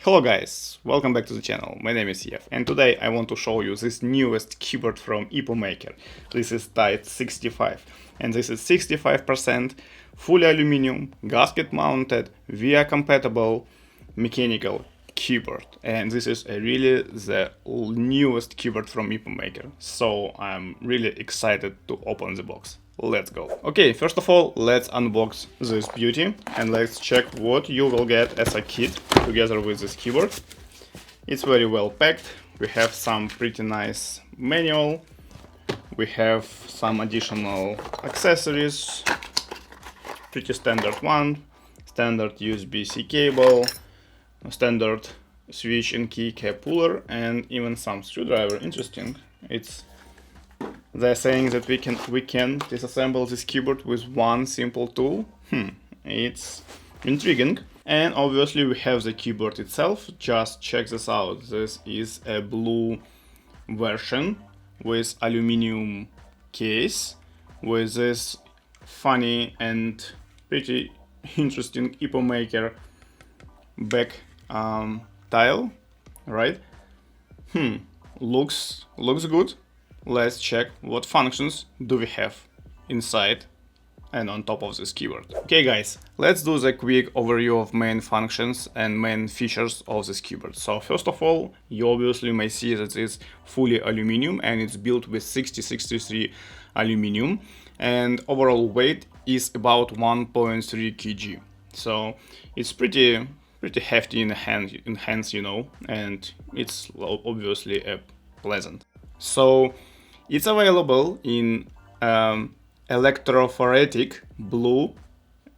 Hello guys, welcome back to the channel. My name is Yev, and today I want to show you this newest keyboard from Epomaker. This is Tide65, and this is 65% fully aluminum, gasket mounted, VIA compatible mechanical keyboard. And this is really the newest keyboard from Epomaker, so I'm really excited to open the box. Let's go. Okay, first of all, let's unbox this beauty and let's check what you will get as a kit together with this keyboard. It's very well packed. We have some pretty nice manual. We have some additional accessories. Pretty standard one. Standard USB-C cable, standard switch and keycap puller, and even some screwdriver. Interesting. They're saying that we can disassemble this keyboard with one simple tool. It's intriguing. And obviously we have the keyboard itself. Just check this out. This is a blue version with aluminum case with this funny and pretty interesting Epomaker back tile, right? Looks good. Let's check what functions do we have inside and on top of this keyboard. Okay guys, let's do the quick overview of main functions and main features of this keyboard. So first of all, you obviously may see that it's fully aluminum and it's built with 6063 aluminum, and overall weight is about 1.3 kg. So it's pretty hefty in hands, you know, and it's obviously pleasant. So it's available in electrophoretic blue,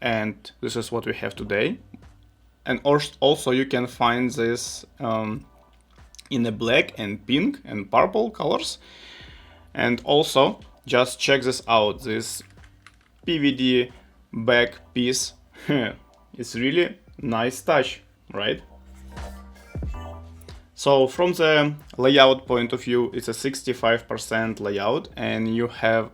and this is what we have today. And also you can find this in the black and pink and purple colors. And also just check this out, this PVD back piece. It's really nice touch, right? So from the layout point of view, it's a 65% layout, and you have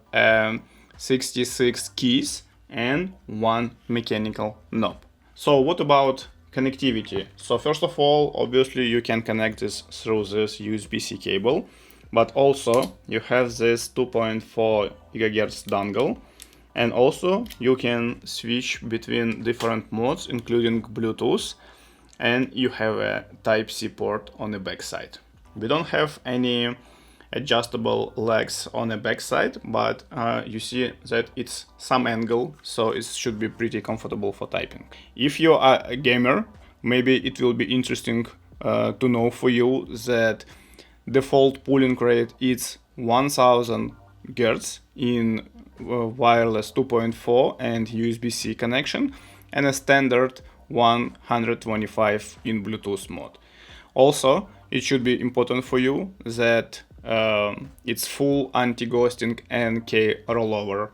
66 keys and one mechanical knob. So what about connectivity? So first of all, obviously you can connect this through this USB-C cable, but also you have this 2.4 GHz dongle, and also you can switch between different modes, including Bluetooth. And you have a Type-C port on the back side. We don't have any adjustable legs on the back side, but you see that it's some angle, so it should be pretty comfortable for typing. If you are a gamer, maybe it will be interesting to know for you that default pulling rate is 1000 Hz in wireless 2.4 and USB-C connection, and a standard 125 in Bluetooth mode. Also, it should be important for you that it's full anti-ghosting and key rollover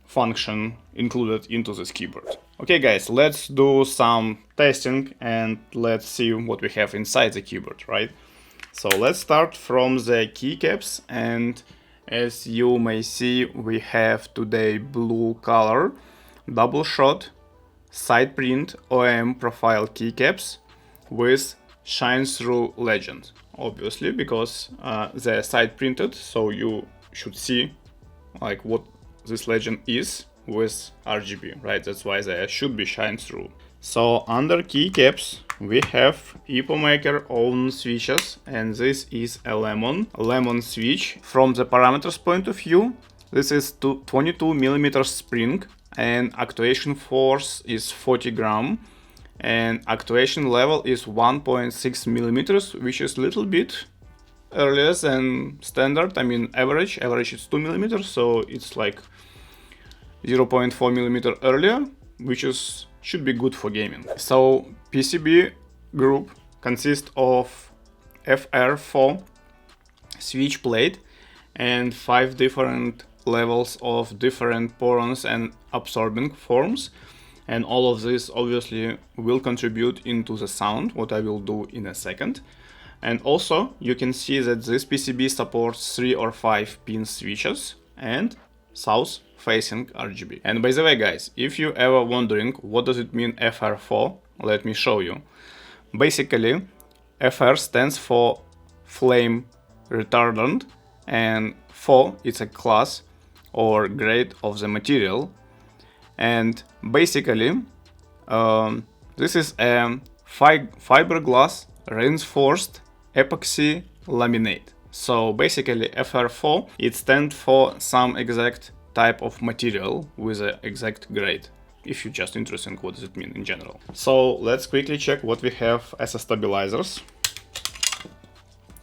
function included into this keyboard. Okay guys, let's do some testing and let's see what we have inside the keyboard, right? So let's start from the keycaps, and as you may see, we have today blue color, double shot, side print OEM profile keycaps with shine through legend, obviously because they're side printed, so you should see like what this legend is with RGB, right? That's why they should be shine through. So under keycaps we have Epomaker own switches, and this is a lemon switch. From the parameters point of view, this is 22mm spring, and actuation force is 40 gram, and actuation level is 1.6 millimeters, which is a little bit earlier than standard. I mean average is 2 millimeters, so it's like 0.4 millimeter earlier, which should be good for gaming. So PCB group consists of FR4 switch plate and 5 different levels of different porons and absorbing forms, and all of this obviously will contribute into the sound, what I will do in a second. And also you can see that this PCB supports 3 or 5 pin switches and south facing RGB. And by the way guys, if you ever wondering what does it mean FR4, let me show you. Basically, FR stands for flame retardant, and FO it's a class or grade of the material. And basically, this is a fiberglass reinforced epoxy laminate. So basically FR4, it stands for some exact type of material with an exact grade, if you're just interested in what does it mean in general. So let's quickly check what we have as a stabilizers.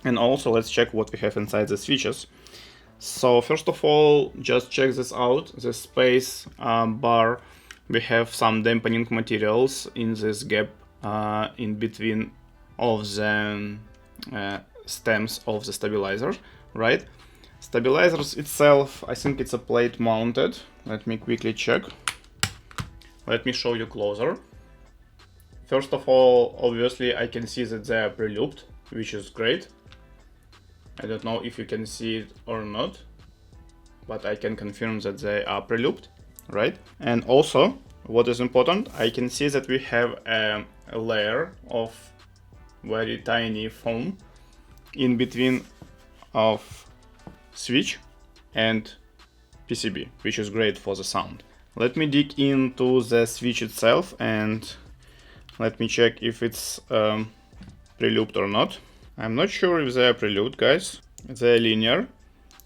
And also let's check what we have inside the switches. So first of all, just check this out, the space bar. We have some dampening materials in this gap in between of the stems of the stabilizer, right? Stabilizers itself, I think it's a plate mounted. Let me quickly check. Let me show you closer. First of all, obviously I can see that they are pre-looped, which is great. I don't know if you can see it or not, but I can confirm that they are pre-looped, right? And also, what is important, I can see that we have a layer of very tiny foam in between of switch and PCB, which is great for the sound. Let me dig into the switch itself and let me check if it's pre-looped or not. I'm not sure if they are pre-looped, guys. They're linear,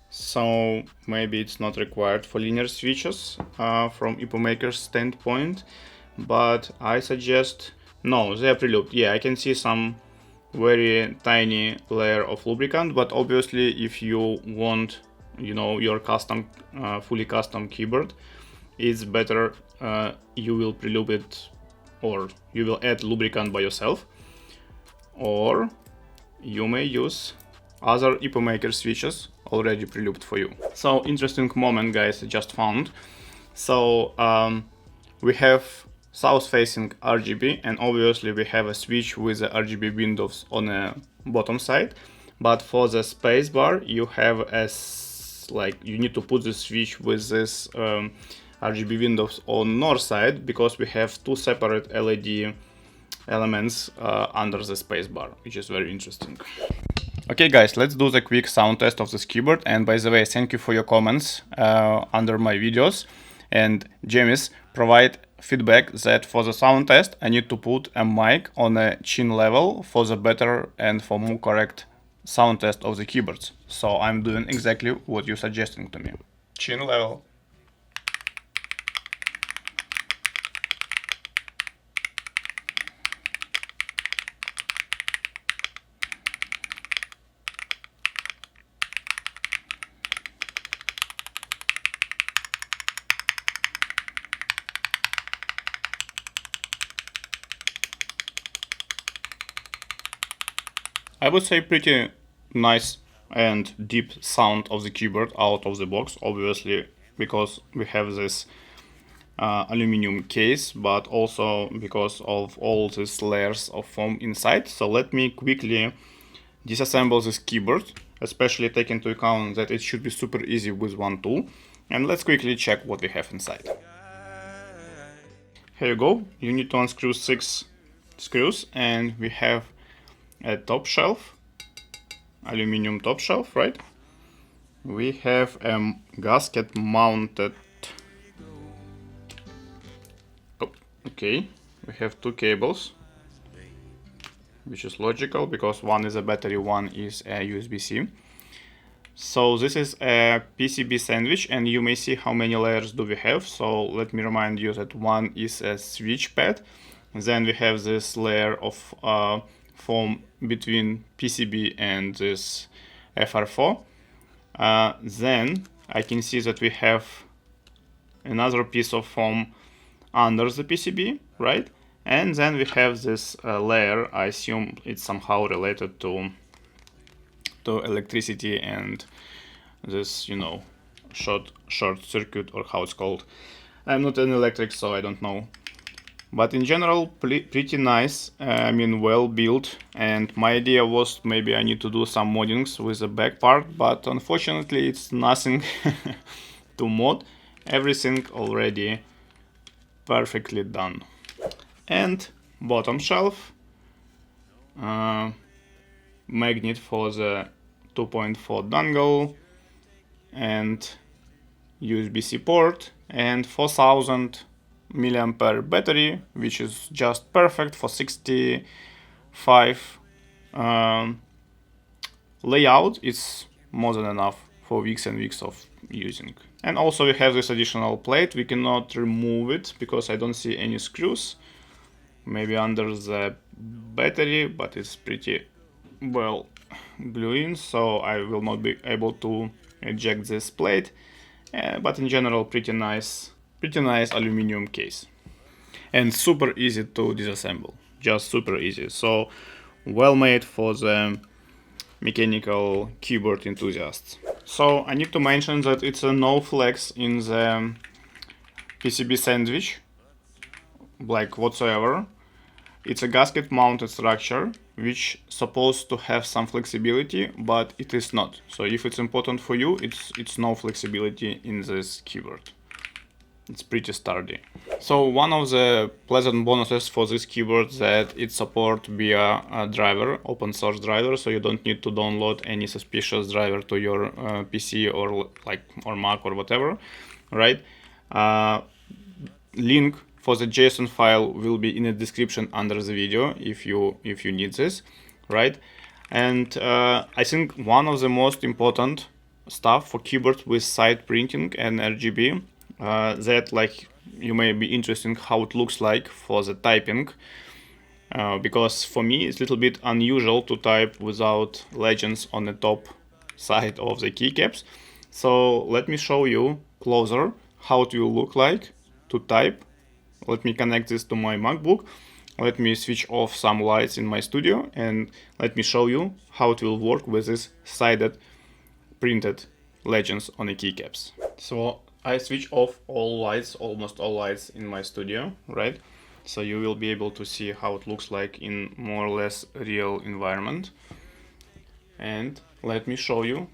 so maybe it's not required for linear switches from Epomaker's standpoint, but I suggest no, they are pre-looped. Yeah, I can see some very tiny layer of lubricant, but obviously if you want, you know, your custom fully custom keyboard, it's better you will pre-loop it, or you will add lubricant by yourself, or you may use other Epomaker switches already pre-looped for you. So interesting moment, guys, I just found. So we have south facing RGB, and obviously we have a switch with the RGB windows on the bottom side, but for the space bar you have you need to put the switch with this RGB windows on north side, because we have two separate LED elements under the space bar, which is very interesting. Okay guys, let's do the quick sound test of this keyboard. And by the way, thank you for your comments under my videos. And James provide feedback that for the sound test I need to put a mic on a chin level for the better and for more correct sound test of the keyboards. So I'm doing exactly what you're suggesting to me. Chin level. I would say pretty nice and deep sound of the keyboard out of the box, obviously because we have this aluminum case, but also because of all these layers of foam inside. So let me quickly disassemble this keyboard, especially taking into account that it should be super easy with one tool. And let's quickly check what we have inside. Here you go. You need to unscrew 6 screws, and we have a top shelf, aluminum top shelf, right? We have a gasket mounted. Oh, okay. We have 2 cables, which is logical because one is a battery, one is a USB-C. So this is a PCB sandwich, and you may see how many layers do we have. So let me remind you that one is a switch pad. Then we have this layer of foam between PCB and this FR4. Then I can see that we have another piece of foam under the PCB, right? And then we have this layer. I assume it's somehow related to electricity and this, you know, short circuit, or how it's called. I'm not an electric, so I don't know. But in general, pretty nice, I mean, well built. And my idea was maybe I need to do some moddings with the back part, but unfortunately it's nothing to mod. Everything already perfectly done. And bottom shelf, magnet for the 2.4 dongle, and USB-C port, and 4000 milliampere battery, which is just perfect for 65 layout. It's more than enough for weeks and weeks of using. And also we have this additional plate. We cannot remove it because I don't see any screws, maybe under the battery, but it's pretty well glued in, so I will not be able to eject this plate. But in general, pretty nice aluminum case, and super easy to disassemble, just super easy. So well made for the mechanical keyboard enthusiasts. So I need to mention that it's a no flex in the PCB sandwich, like whatsoever. It's a gasket mounted structure which supposed to have some flexibility, but it is not. So if it's important for you, it's no flexibility in this keyboard. It's pretty sturdy. So one of the pleasant bonuses for this keyboard that it supports via a driver, open source driver, so you don't need to download any suspicious driver to your PC or Mac or whatever, right? Link for the JSON file will be in the description under the video if you need this, right? And I think one of the most important stuff for keyboard with side printing and RGB that you may be interested in how it looks like for the typing, because for me it's a little bit unusual to type without legends on the top side of the keycaps. So let me show you closer how it will look like to type. Let me connect this to my MacBook. Let me switch off some lights in my studio, and let me show you how it will work with this sided printed legends on the keycaps. So I switch off all lights, almost all lights in my studio, right? So you will be able to see how it looks like in more or less real environment. And let me show you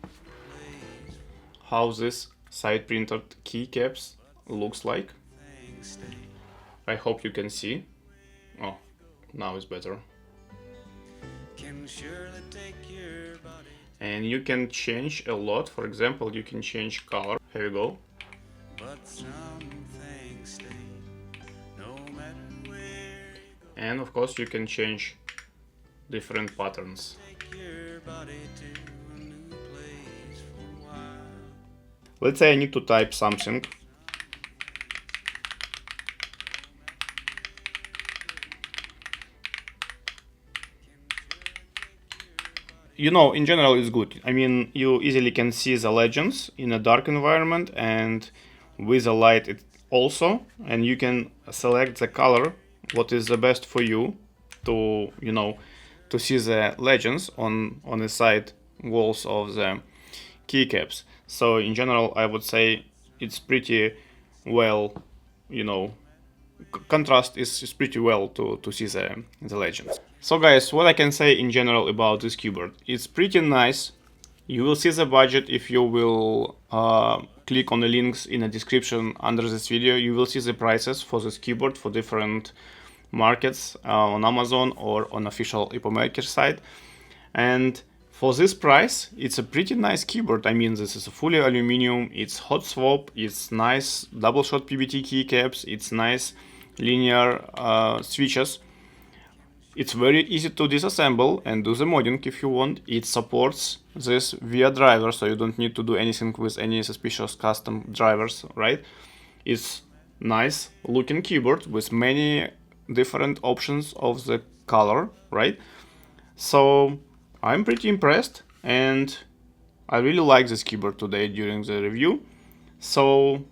how this side printed keycaps looks like. I hope you can see. Oh, now it's better. And you can change a lot. For example, you can change color. Here we go. And of course you can change different patterns. Let's say I need to type something. You know, in general it's good. I mean, you easily can see the legends in a dark environment and with a light it also, and you can select the color what is the best for you to, you know, to see the legends on the side walls of the keycaps. So in general I would say it's pretty well, you know, contrast is pretty well to see the legends. So guys, what I can say in general about this keyboard, it's pretty nice. You will see the budget if you will click on the links in the description under this video. You will see the prices for this keyboard for different markets on Amazon or on official Epomaker site. And for this price, it's a pretty nice keyboard. I mean, this is a fully aluminum, it's hot swap, it's nice double shot PBT keycaps, it's nice linear switches. It's very easy to disassemble and do the modding if you want. It supports this via driver, so you don't need to do anything with any suspicious custom drivers, right? It's nice looking keyboard with many different options of the color, right? So I'm pretty impressed and I really like this keyboard today during the review. So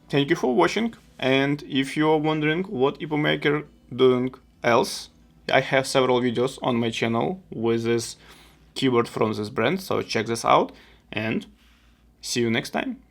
thank you for watching, and if you are wondering what Epomaker doing else, I have several videos on my channel with this keyboard from this brand, so check this out and see you next time.